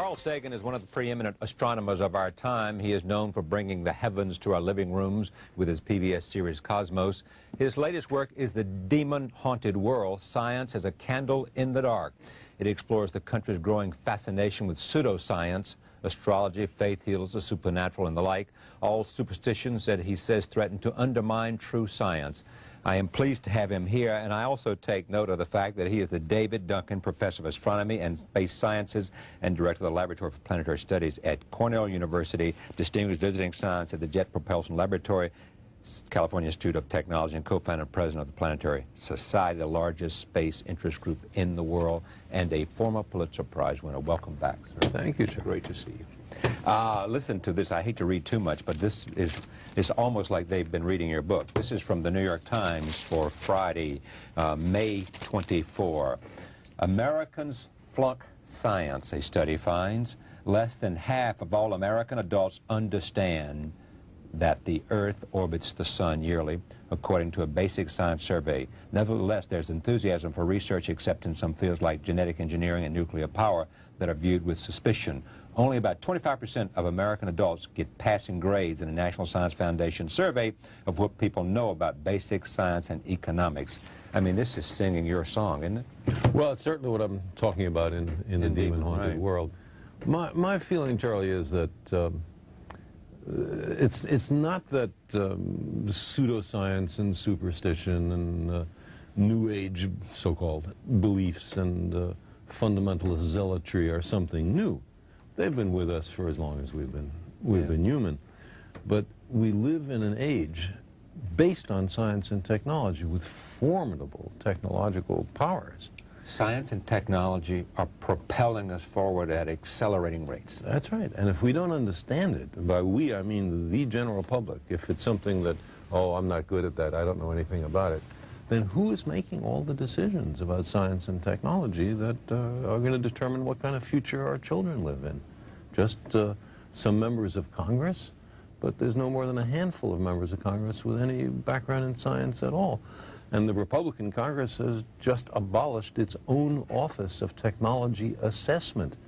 Carl Sagan is one of the preeminent astronomers of our time. He is known for bringing the heavens to our living rooms with his PBS series Cosmos. His latest work is The Demon-Haunted World, Science as a Candle in the Dark. It explores the country's growing fascination with pseudoscience, astrology, faith heals, the supernatural, and the like, all superstitions that he says threaten to undermine true science. I am pleased to have him here, and I also take note of the fact that he is the David Duncan Professor of Astronomy and Space Sciences and Director of the Laboratory for Planetary Studies at Cornell University, Distinguished Visiting Science at the Jet Propulsion Laboratory, California Institute of Technology, and co-founder and president of the Planetary Society, the largest space interest group in the world, and a former Pulitzer Prize winner. Welcome back, sir. Thank you, sir. Great to see you. Listen to this. I hate to read too much, but this is almost like they've been reading your book. This is from the New York Times for Friday, May 24. Americans flunk science, a study finds. Less than half of all American adults understand that the Earth orbits the Sun yearly, according to a basic science survey. Nevertheless, there's enthusiasm for research, except in some fields like genetic engineering and nuclear power that are viewed with suspicion. Only about 25% of American adults get passing grades in a National Science Foundation survey of what people know about basic science and economics. I mean, this is singing your song, isn't it? Well, it's certainly what I'm talking about in the demon-haunted world. My feeling, Charlie, is that it's not that pseudoscience and superstition and New Age so-called beliefs and fundamentalist zealotry are something new. They've been with us for as long as we've been human. But we live in an age based on science and technology with formidable technological powers. Science and technology are propelling us forward at accelerating rates. That's right. And if we don't understand it, and by we I mean the general public, if it's something that, oh, I'm not good at that, I don't know anything about it, then who is making all the decisions about science and technology that are going to determine what kind of future our children live in? Just some members of Congress? But there's no more than a handful of members of Congress with any background in science at all. And the Republican Congress has just abolished its own Office of Technology Assessment,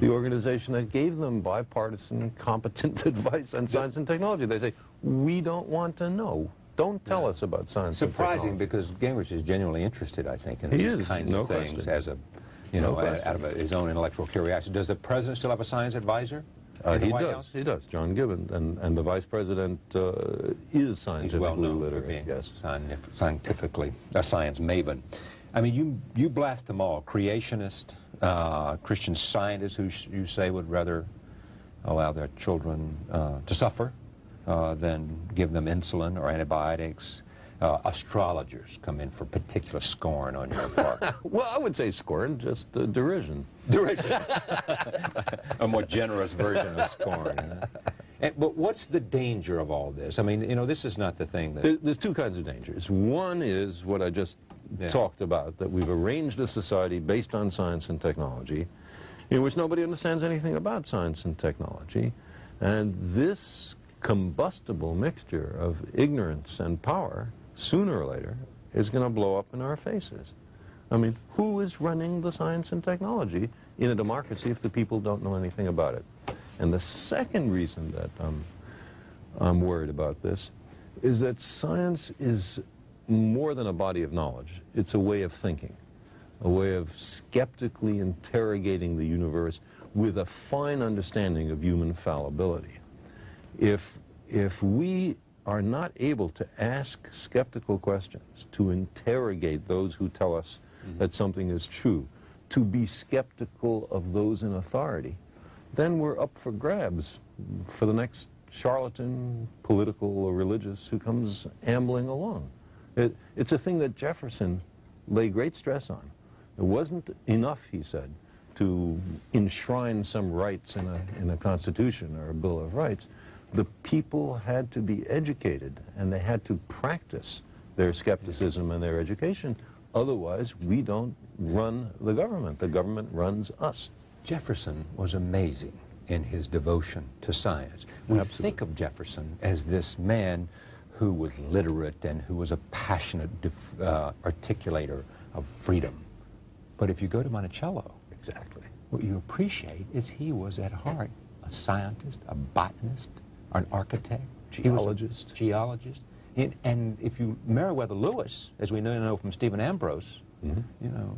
the organization that gave them bipartisan, competent advice on science and technology. They say, we don't want to know. Don't tell us about science and technology. Surprising, because Gingrich is genuinely interested, I think, in these kinds of things as a, you know, out of his own intellectual curiosity. Does the president still have a science advisor? He does, John Gibbons, and the vice president is scientifically literate. Yes, scientifically, a science maven. I mean, you blast them all. Creationist, Christian scientists who you say would rather allow their children to suffer than give them insulin or antibiotics. Astrologers come in for particular scorn on your part. Well, I would say scorn, just derision. Derision. A more generous version of scorn. But what's the danger of all this? I mean, you know, this is not the thing that... There's two kinds of dangers. One is what I just talked about, that we've arranged a society based on science and technology, in which nobody understands anything about science and technology, and this combustible mixture of ignorance and power, sooner or later, is going to blow up in our faces. I mean, who is running the science and technology in a democracy if the people don't know anything about it? And the second reason that I'm worried about this is that science is more than a body of knowledge. It's a way of thinking, a way of skeptically interrogating the universe with a fine understanding of human fallibility. If we are not able to ask skeptical questions, to interrogate those who tell us that something is true, to be skeptical of those in authority, then we're up for grabs for the next charlatan, political or religious, who comes ambling along. It's a thing that Jefferson laid great stress on. It wasn't enough, he said, to enshrine some rights in a constitution or a Bill of Rights. The people had to be educated, and they had to practice their skepticism and their education. Otherwise, we don't run the government. The government runs us. Jefferson was amazing in his devotion to science. We think of Jefferson as this man who was literate and who was a passionate articulator of freedom. But if you go to Monticello, exactly, what you appreciate is he was at heart a scientist, a botanist, an architect, geologist. And if you Meriwether Lewis, as we know from Stephen Ambrose, you know,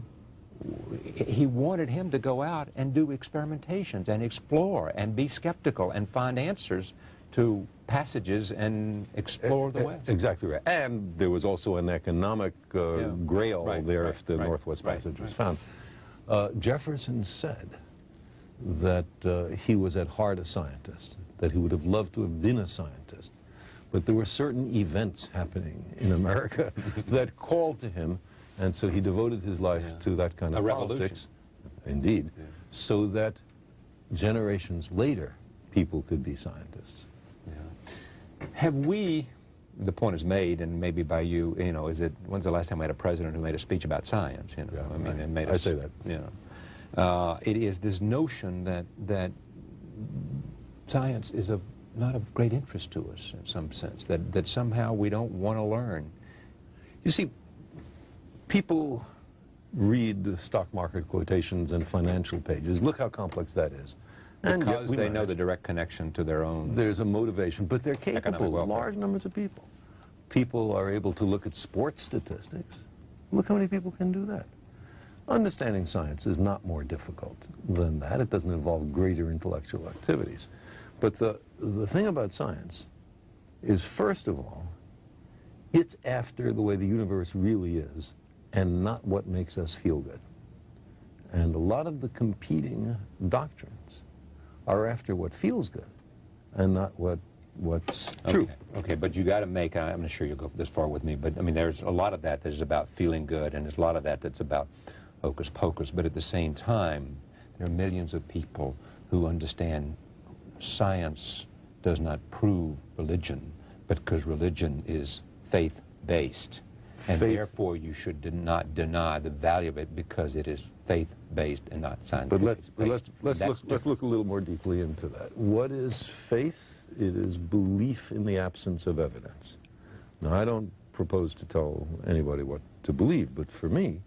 he wanted him to go out and do experimentations and explore and be skeptical and find answers to passages and explore the West. Exactly right. And there was also an economic grail there if the Northwest Passage was found. Jefferson said that he was at heart a scientist, that he would have loved to have been a scientist. But there were certain events happening in America that called to him, and so he devoted his life to that kind of politics. Indeed. Yeah. So that generations later, people could be scientists. Yeah. Have we, the point is made, and maybe by you, you know, is it, when's the last time we had a president who made a speech about science? You know, yeah, I mean, it made I say that. You know, it is this notion that science is not of great interest to us in some sense, that somehow we don't want to learn. You see, people read the stock market quotations and financial pages. Look how complex that is. And because they know the direct connection to their own. There's a motivation, but they're capable. Large numbers of people. People are able to look at sports statistics. Look how many people can do that. Understanding science is not more difficult than that. It doesn't involve greater intellectual activities. But the thing about science is, first of all, it's after the way the universe really is and not what makes us feel good. And a lot of the competing doctrines are after what feels good and not what's true. Okay, but you got to make, I'm not sure you'll go this far with me, but I mean, there's a lot of that is about feeling good, and there's a lot of that that's about hocus pocus, but at the same time, there are millions of people who understand science does not prove religion, but because religion is faith-based, and therefore you should not deny the value of it because it is faith-based and not scientific. But let's look a little more deeply into that. What is faith? It is belief in the absence of evidence. Now, I don't propose to tell anybody what to believe, but for me,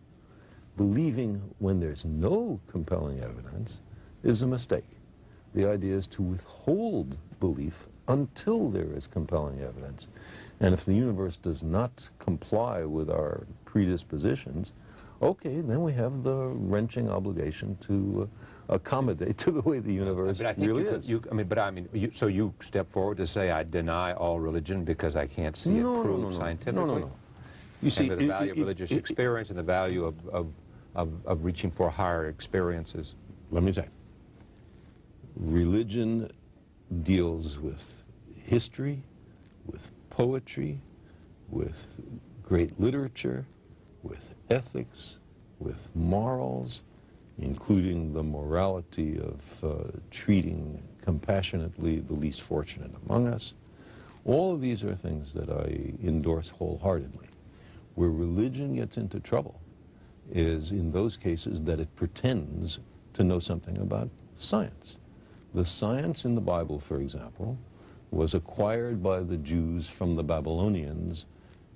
believing when there's no compelling evidence is a mistake. The idea is to withhold belief until there is compelling evidence. And if the universe does not comply with our predispositions, okay, then we have the wrenching obligation to accommodate to the way the universe really is. So you step forward to say, I deny all religion because I can't see it proved scientifically? No. You see, the value of religious experience and the value of reaching for higher experiences. Let me say, religion deals with history, with poetry, with great literature, with ethics, with morals, including the morality of treating compassionately the least fortunate among us. All of these are things that I endorse wholeheartedly. Where religion gets into trouble is in those cases that it pretends to know something about science. The science in the Bible, for example, was acquired by the Jews from the Babylonians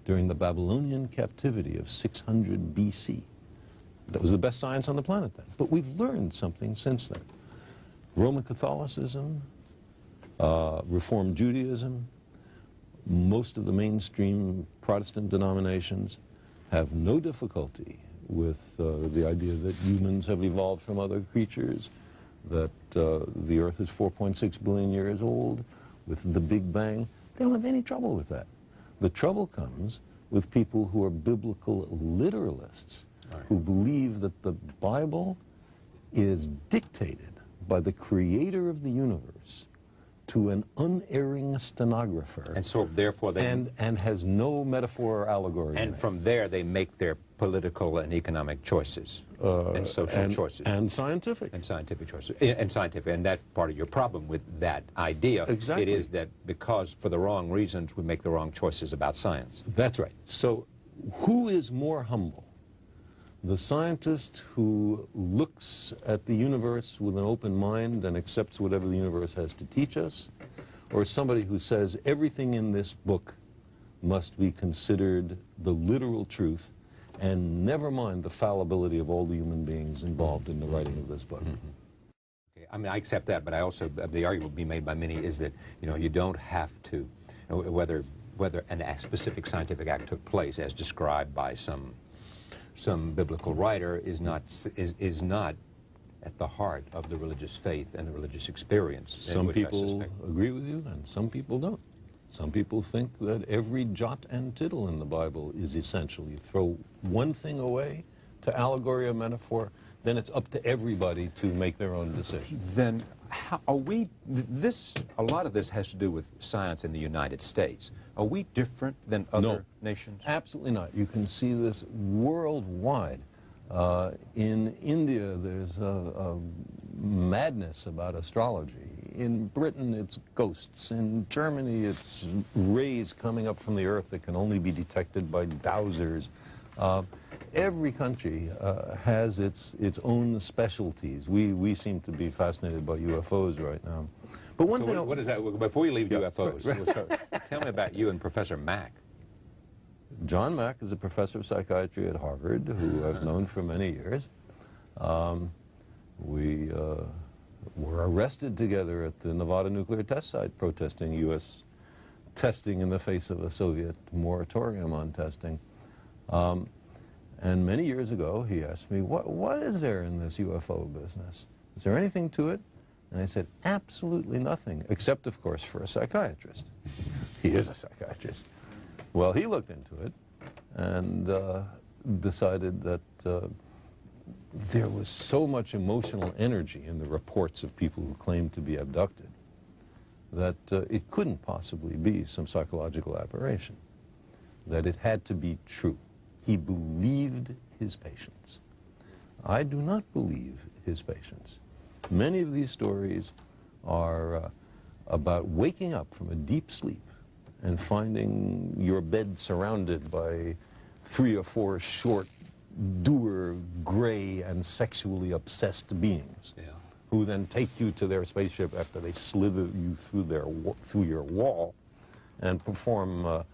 during the Babylonian captivity of 600 BC. That was the best science on the planet then. But we've learned something since then. Roman Catholicism, Reformed Judaism, most of the mainstream Protestant denominations have no difficulty with the idea that humans have evolved from other creatures, that the Earth is 4.6 billion years old, with the Big Bang. They don't have any trouble with that. The trouble comes with people who are biblical literalists, who believe that the Bible is dictated by the creator of the universe to an unerring stenographer. And so therefore they... And has no metaphor or allegory. And from there they make their political and economic choices, and social choices. And scientific. And scientific choices. And scientific. And that's part of your problem with that idea. Exactly. It is that because for the wrong reasons we make the wrong choices about science. That's right. So who is more humble? The scientist who looks at the universe with an open mind and accepts whatever the universe has to teach us, or somebody who says everything in this book must be considered the literal truth and never mind the fallibility of all the human beings involved in the writing of this book? I mean, I accept that, but I also, the argument being made by many is that, you know, you don't have to, whether a specific scientific act took place as described by some biblical writer is not at the heart of the religious faith and the religious experience. Some people agree with you and some people don't. Some people think that every jot and tittle in the Bible is essential. You throw one thing away to allegory or metaphor, then it's up to everybody to make their own decision. Then how are we, a lot of this has to do with science in the United States. Are we different than other nations? Absolutely not. You can see this worldwide. In India, there's a madness about astrology. In Britain, it's ghosts. In Germany, it's rays coming up from the Earth that can only be detected by dowsers. Every country has its own specialties. We seem to be fascinated by UFOs right now. But one thing... What is that? Before you leave UFOs, tell me about you and Professor Mack. John Mack is a professor of psychiatry at Harvard, who I've known for many years. We were arrested together at the Nevada nuclear test site protesting U.S. testing in the face of a Soviet moratorium on testing. And many years ago, he asked me, what is there in this UFO business? Is there anything to it? And I said, absolutely nothing, except, of course, for a psychiatrist. He is a psychiatrist. Well, he looked into it and decided that there was so much emotional energy in the reports of people who claimed to be abducted that it couldn't possibly be some psychological aberration, that it had to be true. He believed his patients. I do not believe his patients. Many of these stories are about waking up from a deep sleep and finding your bed surrounded by 3 or 4 short, dour, gray, and sexually obsessed beings, who then take you to their spaceship after they slither you through your wall and perform a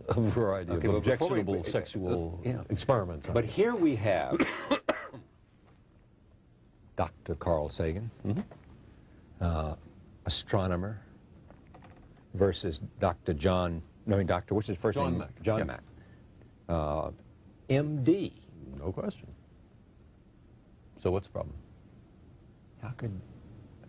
variety of objectionable sexual experiments. But here we have Dr. Carl Sagan, astronomer, versus Dr. what's his first name? Mack. John Mack. MD. No question. So what's the problem?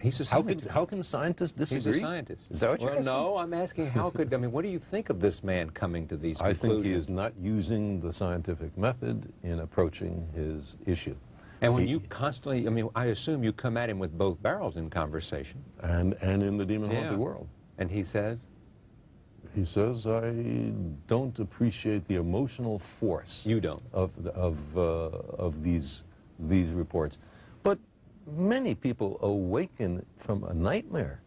He's a scientist. How can scientists disagree? He's a scientist. Is that what you're asking? No, I'm asking what do you think of this man coming to these conclusions? I think he is not using the scientific method in approaching his issue. And when you constantly, I assume you come at him with both barrels in conversation. And in the demon-haunted world. And he says? He says, I don't appreciate the emotional force. You don't? Of these reports. But many people awaken from a nightmare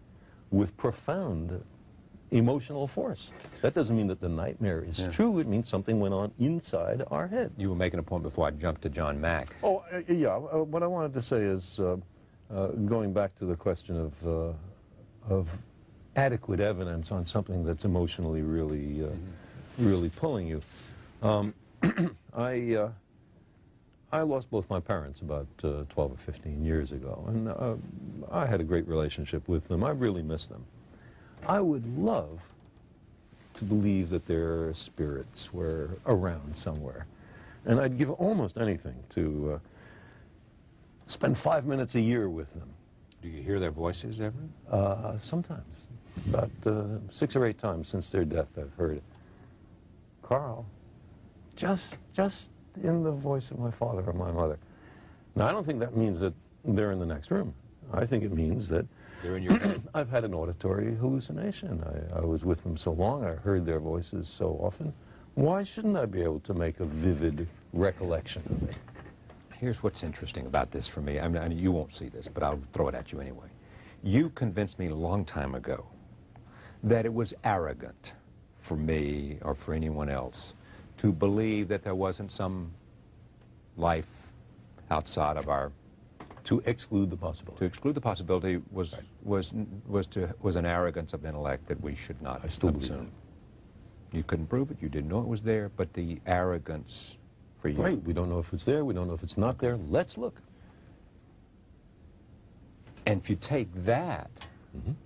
with profound emotional force. That doesn't mean that the nightmare is true. It means something went on inside our head. You were making a point before I jumped to John Mack. Oh, yeah. What I wanted to say is, going back to the question of adequate evidence on something that's emotionally really pulling you. I lost both my parents about 12 or 15 years ago, and I had a great relationship with them. I really miss them. I would love to believe that their spirits were around somewhere, and I'd give almost anything to spend 5 minutes a year with them. Do you hear their voices ever? Sometimes. About 6 or 8 times since their death I've heard it. Carl, just in the voice of my father or my mother. Now, I don't think that means that they're in the next room. I think it means that they're in your head. I've had an auditory hallucination. I was with them so long, I heard their voices so often. Why shouldn't I be able to make a vivid recollection of it? Here's what's interesting about this for me. You won't see this, but I'll throw it at you anyway. You convinced me a long time ago that it was arrogant for me or for anyone else to believe that there wasn't some life outside of our... To exclude the possibility. To exclude the possibility was an arrogance of intellect that we should not I still assume. believe it. You couldn't prove it, you didn't know it was there, but the arrogance for you... Right, we don't know if it's there, we don't know if it's not there. Let's look. And if you take that,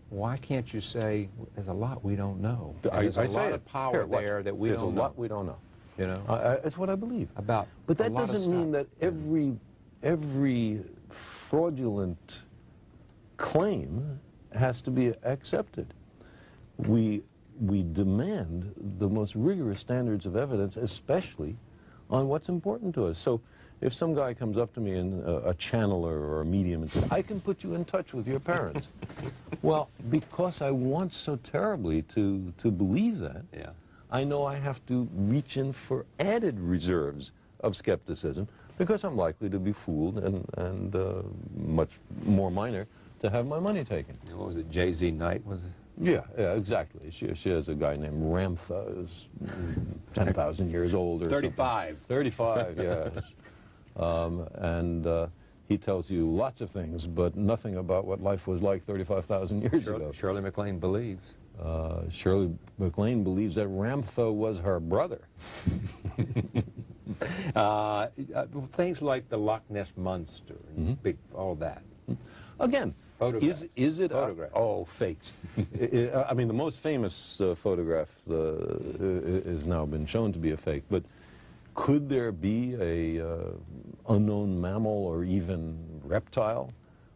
why can't you say there's a lot we don't know? There's a lot of power there that we don't know. There's a lot we don't know. You know? It's what I believe. About But that doesn't mean that every fraudulent claim has to be accepted. We demand the most rigorous standards of evidence, especially on what's important to us. So if some guy comes up to me, and a channeler or a medium, and says, I can put you in touch with your parents. Well, because I want so terribly to believe that, I know I have to reach in for added reserves of skepticism, because I'm likely to be fooled and much more minor to have my money taken. What was it, J.Z. Knight was it? Yeah, exactly. She has a guy named Ramtha, who's 10,000 years old or 35. Something. 35, yes. He tells you lots of things, but nothing about what life was like 35,000 years ago. Shirley MacLaine believes. Shirley MacLaine believes that Ramtha was her brother. Things like the Loch Ness Monster, and all that. Again, is it photograph? Fakes. I mean, the most famous photograph has now been shown to be a fake, but could there be a unknown mammal or even reptile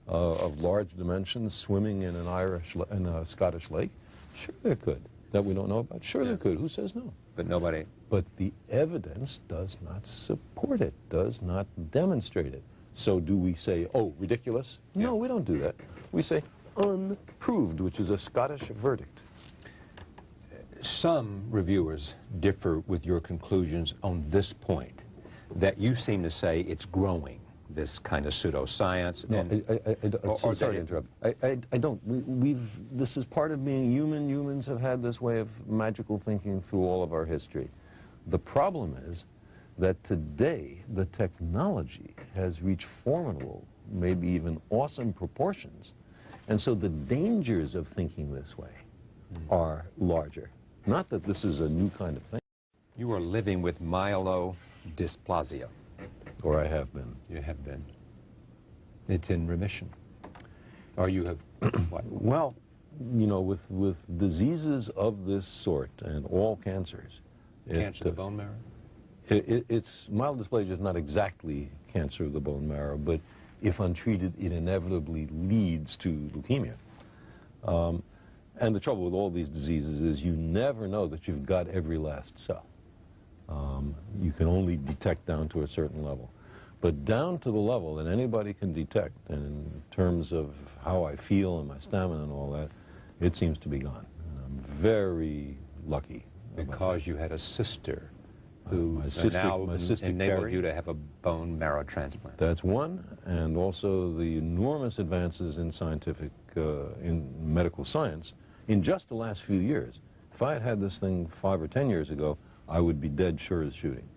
of large dimensions swimming in a Scottish lake? Sure there could. That we don't know about? Sure there could. Who says no? But nobody. But the evidence does not support it, does not demonstrate it. So do we say, oh, ridiculous? No, we don't do that. We say unproved, which is a Scottish verdict. Some reviewers differ with your conclusions on this point, that you seem to say it's growing, this kind of pseudoscience. No, sorry to interrupt. I don't. This is part of being human. Humans have had this way of magical thinking through all of our history. The problem is that today the technology has reached formidable, maybe even awesome proportions. And so the dangers of thinking this way are larger. Not that this is a new kind of thing. You are living with myelodysplasia. Or I have been. You have been. It's in remission. Or you have what? Well, you know, with diseases of this sort and all cancers. Cancer of the bone marrow? It's myelodysplasia is not exactly cancer of the bone marrow, but if untreated, it inevitably leads to leukemia. And the trouble with all these diseases is you never know that you've got every last cell. You can only detect down to a certain level. But down to the level that anybody can detect, and in terms of how I feel and my stamina and all that, it seems to be gone. And I'm very lucky. Because you had a sister who my cystic enabled carry. you to have a bone marrow transplant. That's one, and also the enormous advances in in medical science in just the last few years. If I had had this thing 5 or 10 years ago, I would be dead sure as shooting.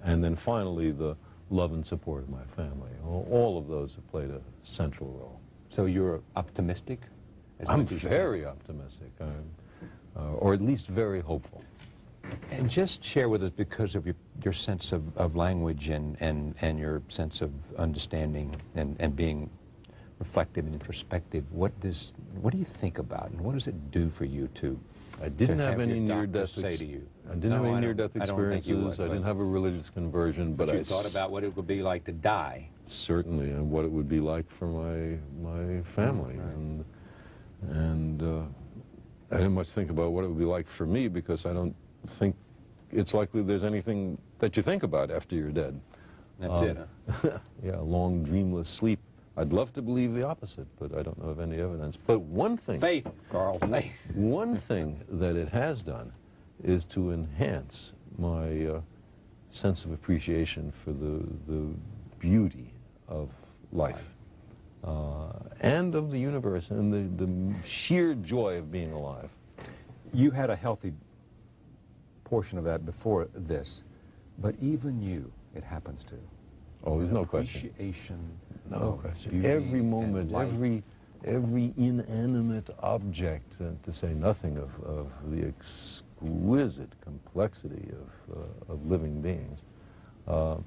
And then finally, the love and support of my family. All of those have played a central role. So you're optimistic? I'm very optimistic, or at least very hopeful. And just share with us, because of your sense of language and your sense of understanding and being reflective and introspective, what do you think about, and what does it do for you to I didn't have any near-death experiences. I didn't have any near-death experiences. I didn't have a religious conversion, but you thought about what it would be like to die. Certainly, and what it would be like for my family, and I didn't much think about what it would be like for me, because I don't think it's likely there's anything that you think about after you're dead. That's it, huh? Yeah, long, dreamless sleep. I'd love to believe the opposite, but I don't know of any evidence. But one thing... Faith, Carl, faith. One thing that it has done is to enhance my sense of appreciation for the beauty of life and of the universe and the sheer joy of being alive. You had a healthy portion of that before this, but even you, it happens to. Oh, there's no question. Appreciation. No question. Every moment, every inanimate object, to say nothing of the exquisite complexity of living beings. You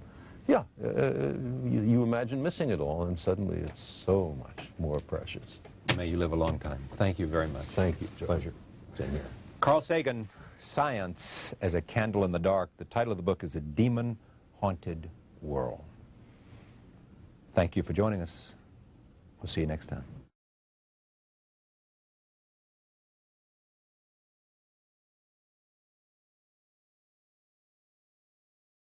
imagine imagine missing it all, and suddenly it's so much more precious. May you live a long time. Thank you very much. Thank you, Joe. Pleasure. Same here. Carl Sagan, Science as a Candle in the Dark. The title of the book is The Demon-Haunted World. Thank you for joining us. We'll see you next time.